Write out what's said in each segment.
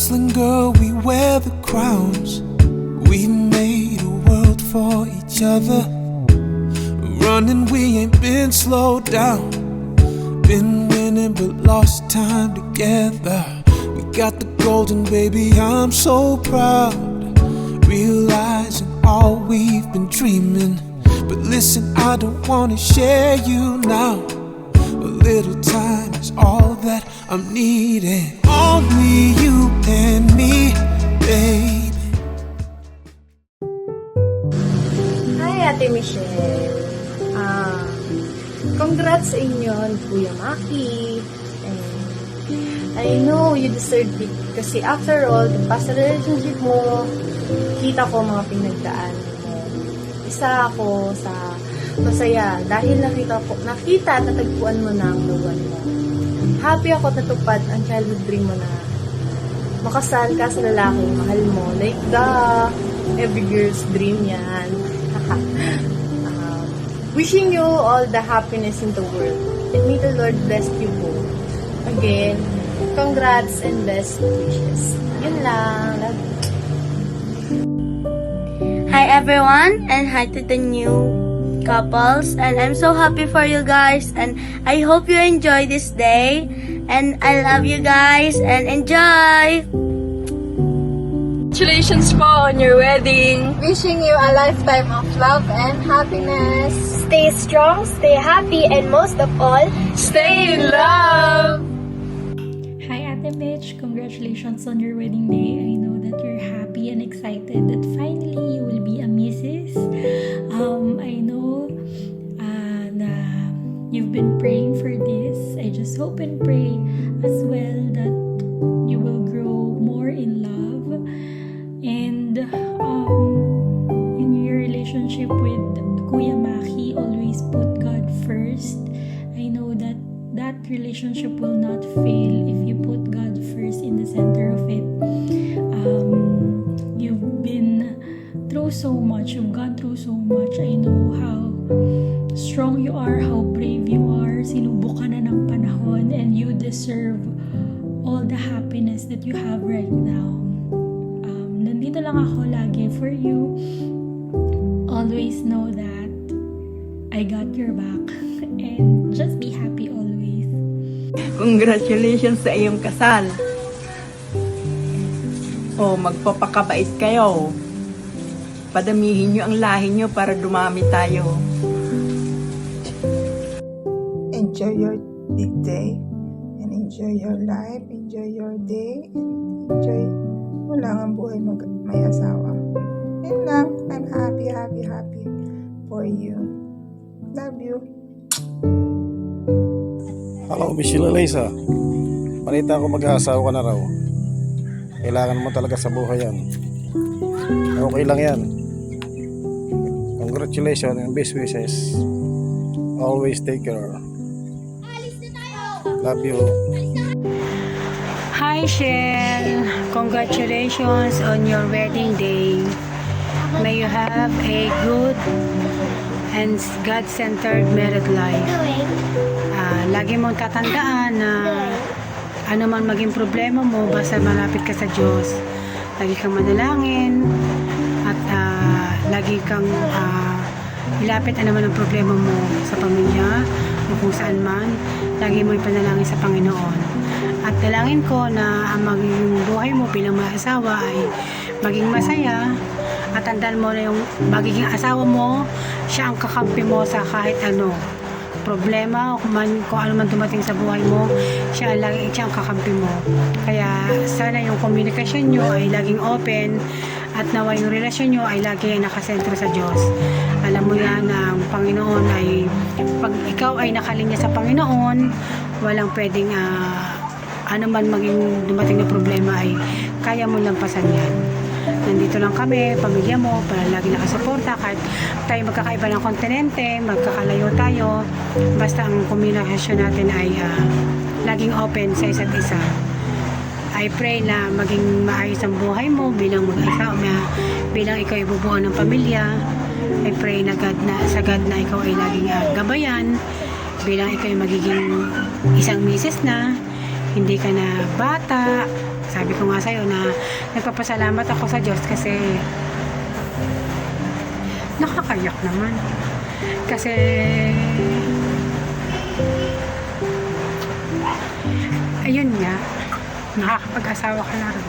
Hustling girl, we wear the crowns. We made a world for each other. Running, we ain't been slowed down. Been winning but lost time together. We got the golden, baby, I'm so proud. Realizing all we've been dreaming. But listen, I don't wanna share you now. A little time is all that I'm needing. Only you and me, baby. Hi, Ate Michelle. Congrats sa inyo, Kuya Maki. And I know you deserve it kasi after all, the past relationship mo, kita ko mga pinagdaan mo. Isa ako sa masaya dahil nakita at natagpuan mo na ang luwan mo. Happy ako natupad ang childhood dream mo na makasal ka sa lalaking mahal mo. Like every girl's dream yan. Wishing you all the happiness in the world. And may the Lord bless you both. Again, congrats and best wishes. Yun lang. Love you. Hi everyone, and hi to the new couples, and I'm so happy for you guys, and I hope you enjoy this day, and I love you guys, and enjoy! Congratulations po on your wedding. Wishing you a lifetime of love and happiness. Stay strong, stay happy, and most of all, Stay in love! Hi Ate Mitch, congratulations on your wedding day. I know that you're happy and excited that finally you will be a Mrs. I know na you've been praying for this. I just hope and pray as well that you will grow more in love and in your relationship with Kuya Maki, always put God first. I know that that relationship will not fail if you put God first in the center of it. You've been through so much, you've gone through so much. I know how strong you are, how brave you are. Sinubok ka na ng panahon and you deserve all the happiness that you have right now. Nandito lang ako lagi for you. Always know that I got your back and just be happy always. Congratulations sa iyong kasal. O, magpapakabait kayo. Padamihin nyo ang lahi nyo para dumami tayo. Enjoy your day and enjoy your life, enjoy your day, and enjoy mo lang ang buhay may asawa. Yun lang, I'm happy for you. Love you. Hello, Michelle Eliza. Balita ko mag-aasawa ka na raw. Kailangan mo talaga sa buhay yan. Okay lang yan. Congratulations and best wishes. Always take care. Love you. Hi Shell! Congratulations on your wedding day. May you have a good and God-centered married life. Lagi mong tatandaan na ano man maging problema mo, basta malapit ka sa Diyos. Lagi kang manalangin at lagi kang ilapit ano man ang problema mo sa pamilya o kung saan man. Lagi mo ipanalangin sa Panginoon. At dalangin ko na ang magiging buhay mo bilang mga asawa ay maging masaya at tandaan mo na yung magiging asawa mo, siya ang kakampi mo sa kahit ano problema o kung ano man dumating sa buhay mo, siya ang kakampi mo. Kaya sana yung komunikasyon nyo ay laging open at nawa yung relasyon nyo ay lagi nakasentro sa Diyos. Alam mo yan na ang Panginoon ay pag ikaw ay nakalinya sa Panginoon, walang pwedeng ano man maging dumating na problema ay kaya mo lampasan yan. Nandito lang kami, pamilya mo, para lagi nakasuporta kahit tayo magkakaiba ng kontinente, magkakalayo tayo, basta ang komunikasyon natin ay laging open sa isa't isa. I pray na maging maayos ang buhay mo bilang mag-asawa, bilang ikaw ay bubuo ng pamilya. I pray na sa God na ikaw ay laging gabayan, bilang ikaw ay magiging isang misis na, hindi ka na bata, Sabi ko nga sa'yo na nagpapasalamat ako sa Diyos kasi nakakayak naman. Kasi ayun nga, nakakapag-asawa ka na rin.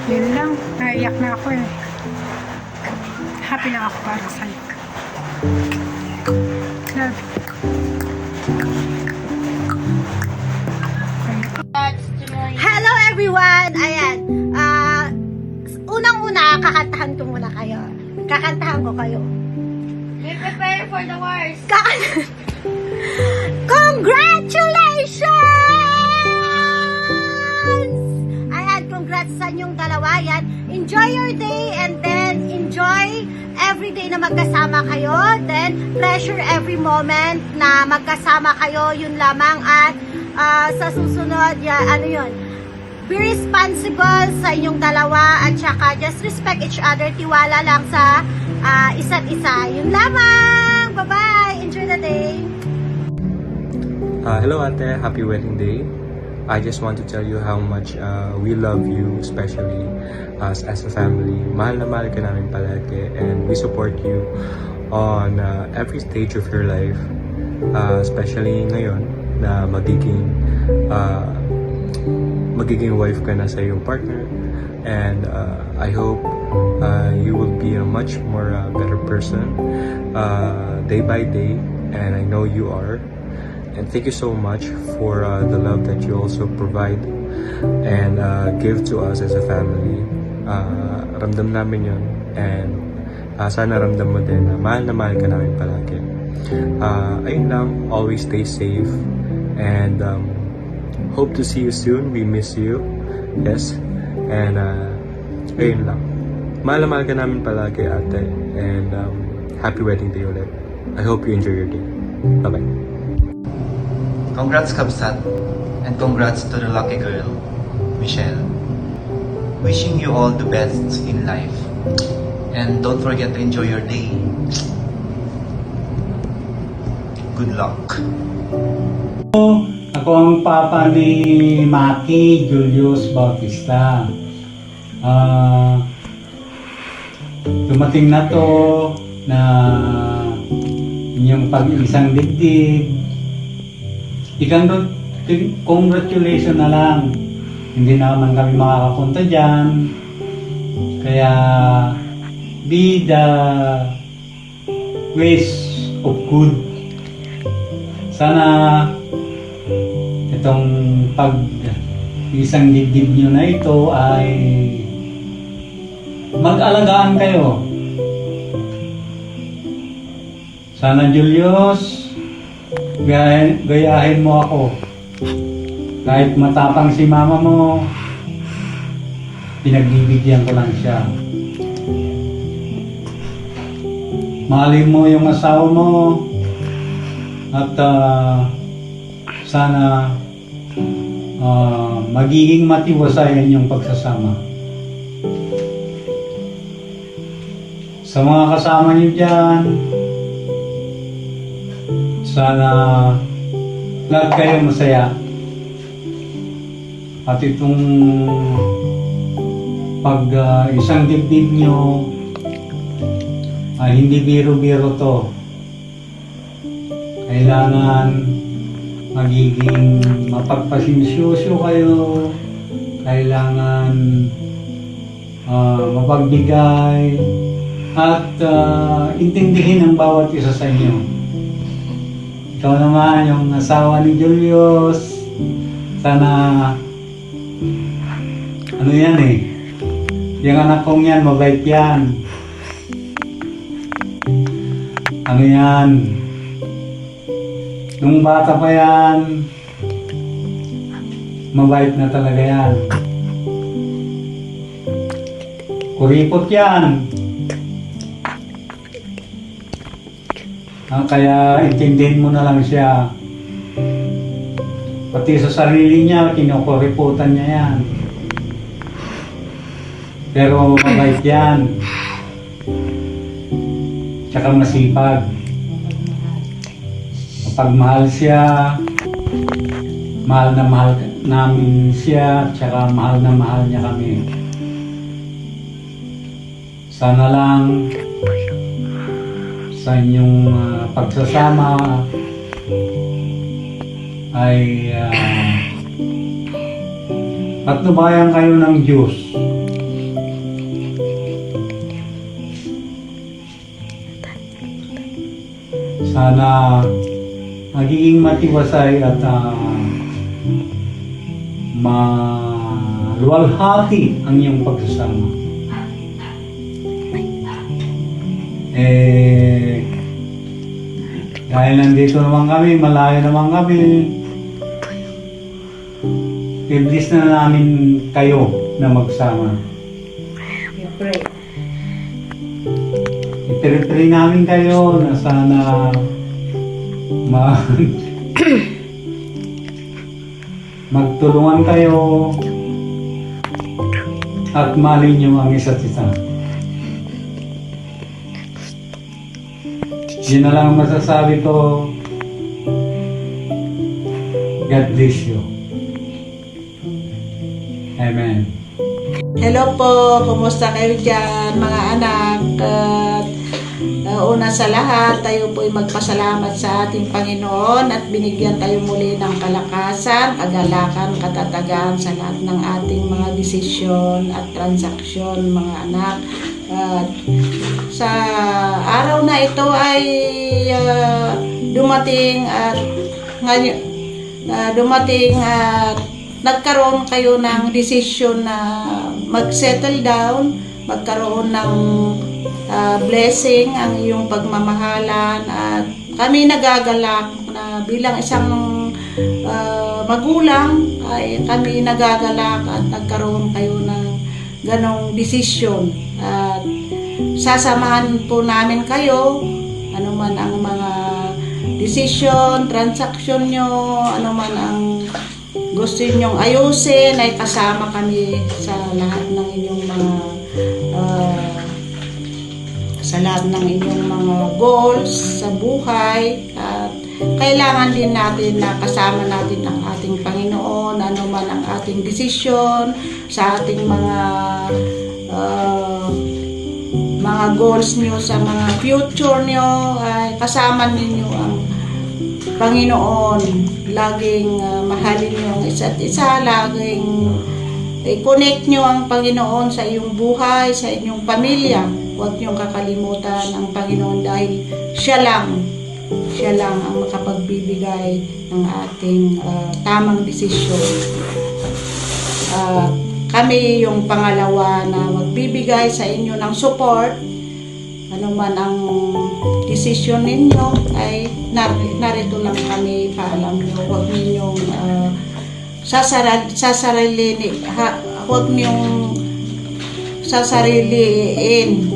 Yun lang, naiyak na ako eh. Happy na ako para sa'yo. Love you. Hello everyone! Ayan. Unang-una, kakantahan ko muna kayo. Kakantahan ko kayo. We prepare for the worst. Congratulations! Ayan, congrats sa inyong dalawa. Yan. Enjoy your day and then enjoy every day na magkasama kayo. Then, treasure every moment na magkasama kayo. Yun lamang. At sa susunod, ano yun? Be responsible sa inyong dalawa at saka just respect each other. Tiwala lang sa isa't isa. Yun lamang. Bye-bye. Enjoy the day. Hello ate, happy wedding day. I just want to tell you how much we love you, especially us as a family. Mahal na mahal ka namin palagi and we support you on every stage of your life. Especially ngayon na magiging wife ka na sa iyong partner. And I hope you will be a much more better person day by day, and I know you are. And thank you so much for the love that you also provide and give to us as a family. Ramdam namin yun, and sana ramdam mo din na mahal ka namin palagi. Ayun lang, always stay safe and hope to see you soon. We miss you. Yes. And ayun lang. Mahal ka namin palagi ate, and happy wedding day ulit. I hope you enjoy your day. Bye-bye. Congrats Kabsat, and congrats to the lucky girl, Michelle. Wishing you all the best in life. And don't forget to enjoy your day. Good luck. Ako ang papa ni Maki Julius Bautista. Dumating na to na inyong pag-isang digdig. Congratulations na lang. Hindi naman kami makakapunta dyan. Kaya be the ways of good. Sana itong isang dibdib nyo na ito ay mag-alagaan kayo. Sana Julius, gayahin mo ako. Kahit matapang si mama mo, pinagbibigyan ko lang siya. Mahalin mo yung asawa mo at sana magiging matiwasayan yung pagsasama. Sa mga kasama niyo dyan, sana lahat kayo masaya. At itong isang dibdib nyo ay hindi biro-biro to. Kailangan magiging mapagpasinsyoso kayo. Kailangan mapagbigay at intindihin ang bawat isa sa inyo. Ikaw naman, yung asawa ni Julius, sana ano yan eh, yung anak kong yan, mabait yan. Ano yan, nung bata pa yan, mabait na talaga yan. Kuripot yan. Kaya intindihin mo na lang siya. Pati sa sarili niya, kinukuriputan niya yan. Pero mabait yan. Tsaka masipag. Mapagmahal siya. mahal na mahal namin siya, tsaka mahal na mahal niya kami. Sana lang sa inyong pagsasama ay patnubayan kayo ng Diyos. Sana magiging matiwasay at maluwalhati ang iyong pagsasama. Dahil nandito naman kami, malayo naman kami, i-bless na namin kayo na magsama. I-pray namin kayo na sana magtulungan kayo at mahalin niyo ang isa't isa. Yun na lang ang masasabi ko. God bless you. Amen. Hello po, kumusta kayo dyan mga anak? Una sa lahat, tayo po'y magpasalamat sa ating Panginoon at binigyan tayo muli ng kalakasan, kagalakan, katatagan sa lahat ng ating mga desisyon at transaksyon mga anak. Sa araw na ito ay dumating at nagkaroon kayo ng desisyon na mag-settle down, magkaroon ng blessing ang iyong pagmamahalan, at kami nagagalak na bilang isang magulang ay kami nagagalak at nagkaroon kayo ng ganong desisyon, at sasamahan po namin kayo anuman ang mga desisyon, transaksyon nyo, anuman ang gusto nyong ayusin ay kasama kami sa lahat ng inyong mga goals sa buhay, at kailangan din natin na kasama natin ang ating Panginoon anuman ang ating desisyon sa ating mga goals nyo sa mga future nyo, ay kasama ninyo ang Panginoon. Laging mahalin nyo ang isa't isa, laging i-connect nyo ang Panginoon sa iyong buhay, sa inyong pamilya. Huwag niyong kakalimutan ang Panginoon dahil Siya lang ang makapagbibigay ng ating tamang desisyon. Kami yung pangalawa na magbibigay sa inyo ng support. Ano man ang desisyon ninyo ay narito lang kami, paalam nyo. Huwag ninyong huwag niyong sasariliin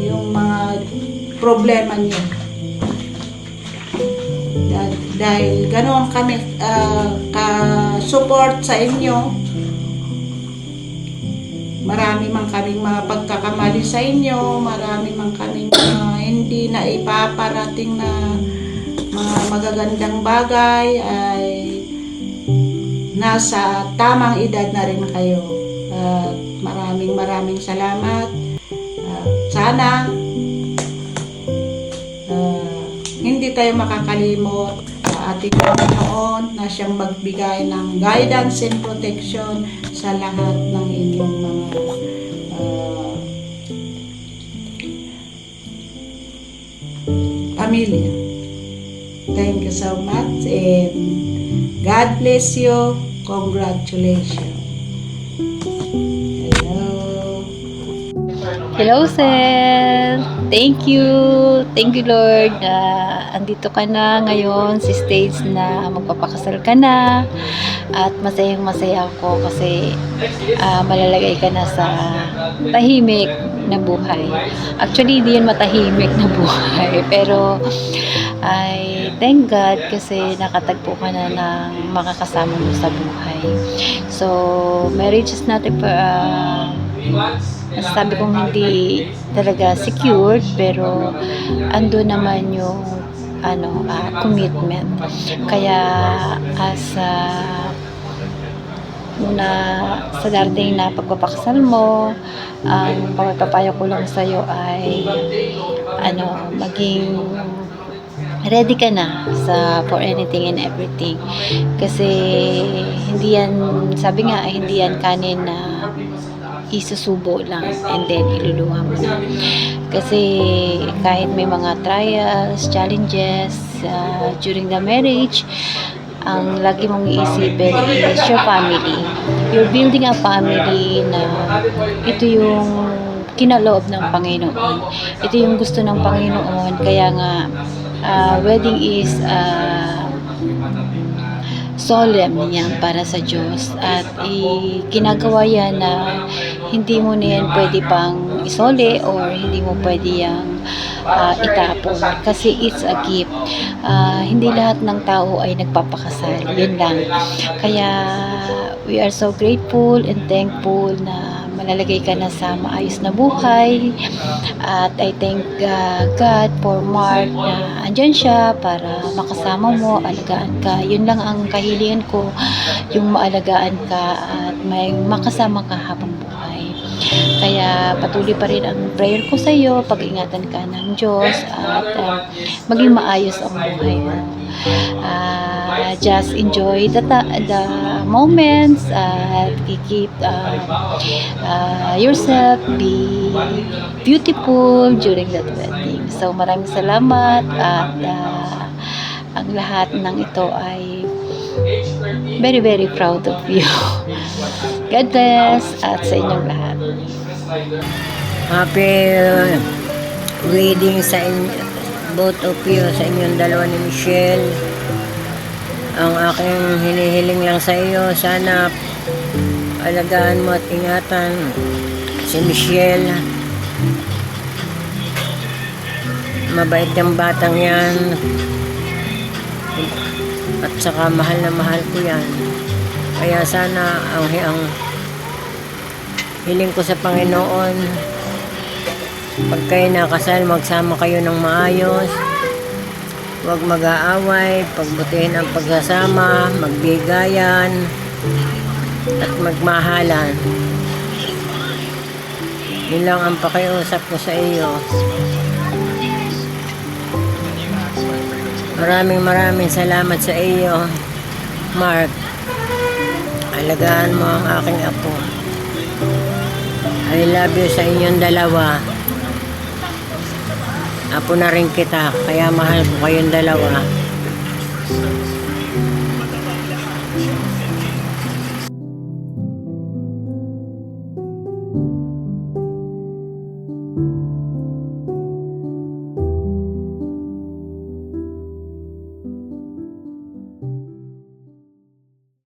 yung mga problema niyo. Dahil ganoon kami ka-support sa inyo, marami man kaming mga pagkakamali sa inyo, marami man kaming hindi na ipaparating na mga magagandang bagay, ay nasa tamang edad na rin kayo. Maraming salamat. Sana hindi tayo makakalimot sa ating Panginoon na siyang magbigay ng guidance and protection sa lahat ng inyong mga pamilya. Thank you so much and God bless you. Congratulations. Hello, sir. Thank you, Lord. Andito ka na ngayon sa stage na magpapakasal ka na, at masayang-masaya ako kasi malalagay ka na sa tahimik na buhay. Actually, hindi yun matahimik na buhay, pero I thank God kasi nakatagpo ka na ng makakasama mo sa buhay. So, marriage is not sabi kong hindi talaga secured, pero ando naman yung commitment. Kaya sa darating na pagpapakasal mo, ang pagpapayo ko lang sa'yo ay maging ready ka na for anything and everything. Kasi hindi yan, sabi nga, hindi yan kanin na isusubo lang and then iluluwa mo na. Kasi kahit may mga trials, challenges during the marriage, ang lagi mong iisipin is your family. You're building a family na ito yung kinaloob ng Panginoon. Ito yung gusto ng Panginoon. Kaya nga, wedding is solemn yan para sa Diyos. At ginagawa yan na hindi mo na yan pwede pang isole or hindi mo pwede yang itapon. Kasi it's a gift. Hindi lahat ng tao ay nagpapakasal. Yun lang. Kaya we are so grateful and thankful na malalagay ka na sa maayos na buhay. At I thank God for Mark na andyan siya para makasama mo, alagaan ka. Yun lang ang kahilingan ko, yung maalagaan ka at may makasama ka habang buhay. Kaya patuloy pa rin ang prayer ko sa iyo, pag-ingatan ka ng Diyos at maging maayos ang buhay mo. Just enjoy the moments at keep yourself be beautiful during that wedding. So maraming salamat at ang lahat ng ito ay very very proud of you. God bless at sa inyong lahat. Happy wedding sa both of you, sa inyong dalawa ni Michelle. Ang aking hinihiling lang sa iyo, sana alagaan mo at ingatan si Michelle. Mabait yung batang yan. At saka mahal na mahal ko yan. Kaya sana ang hiling ko sa Panginoon, pag kayo nakasal, magsama kayo ng maayos. Huwag mag-aaway, pagbutihin ang pagsasama, magbigayan, at magmahalan. Yun lang ang pakiusap ko sa iyo. Maraming salamat sa iyo, Mark. Alagaan mo ang aking apo. I love you sa inyong dalawa. Apo na rin kita, kaya mahal ko kayong dalawa.